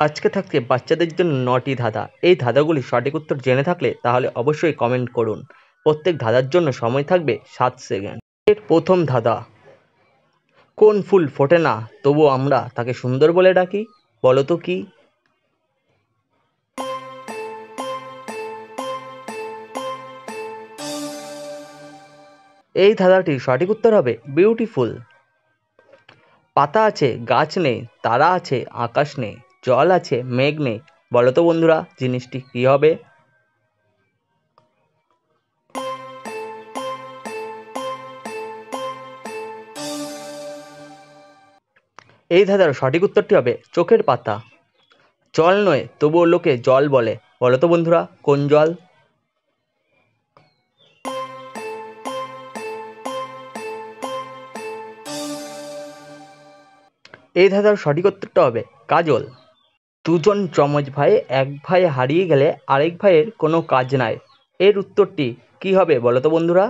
আজকে থাকছে বাচ্চাদের জন্য ৯টি ধাঁধা। এই ধাঁধাগুলির সঠিক উত্তর জেনে থাকলে তাহলে অবশ্যই কমেন্ট করুন। প্রত্যেক ধাঁধার জন্য সময় থাকবে ৭ সেকেন্ড। এর প্রথম ধাঁধা, কোন ফুল ফোটে না তবু আমরা তাকে সুন্দর বলে ডাকি? বলো তো কি? এই ধাঁধাটির সঠিক উত্তর হবে বিউটিফুল। পাতা আছে গাছ নেই, তারা আছে আকাশ নেই, জল আছে মেঘ নেই, বলো তো বন্ধুরা জিনিসটি কি হবে? এই ধাঁধার সঠিক উত্তরটি হবে চোখের পাতা। জল নয় তবুও লোকে জল বলে, বলো তো বন্ধুরা কোন জল? এই ধাঁধার সঠিক উত্তরটা হবে কাজল। দুজন যমজ ভাই, এক ভাই হারিয়ে গেলে আরেক ভাইয়ের কোনো কাজ নাই, এর উত্তরটি কি হবে বলো তো বন্ধুরা?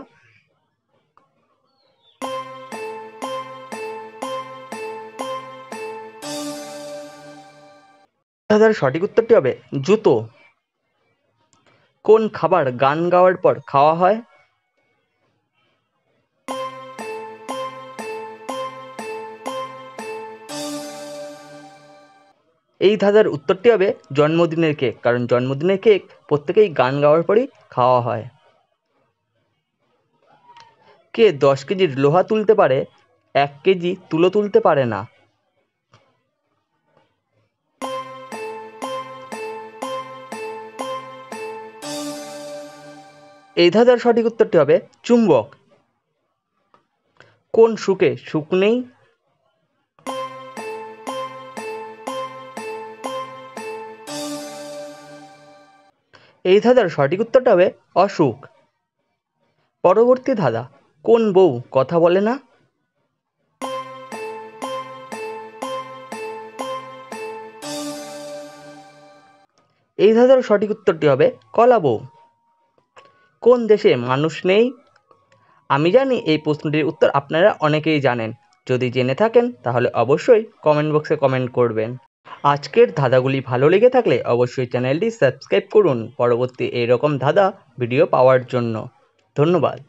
ধাঁধার সঠিক উত্তরটি হবে জুতো। কোন খাবার গান গাওয়ার পর খাওয়া হয়? এই ধাঁধার উত্তরটি হবে জন্মদিনের কেক, কারণ জন্মদিনের কেক প্রত্যেকেই গান গাওয়ার পরেই খাওয়া হয়। কে 10 কেজির লোহা তুলতে পারে, 1 কেজি তুলো তুলতে পারে না? এই ধাঁধার সঠিক উত্তরটি হবে চুম্বক। কোন সুখে সুখ নেই? এই ধাঁধার সঠিক উত্তরটা হবে অসুখ। পরবর্তী ধাঁধা, কোন বউ কথা বলে না? এই ধাঁধার সঠিক উত্তরটি হবে কলা বউ। কোন দেশে মানুষ নেই? আমি জানি এই প্রশ্নটির উত্তর আপনারা অনেকেই জানেন। যদি জেনে থাকেন তাহলে অবশ্যই কমেন্ট বক্সে কমেন্ট করবেন। আজকের ধাঁধাগুলি ভালো লেগে থাকলে অবশ্যই চ্যানেলটি সাবস্ক্রাইব করুন পরবর্তী এইরকম ধাঁধা ভিডিও পাওয়ার জন্য। ধন্যবাদ।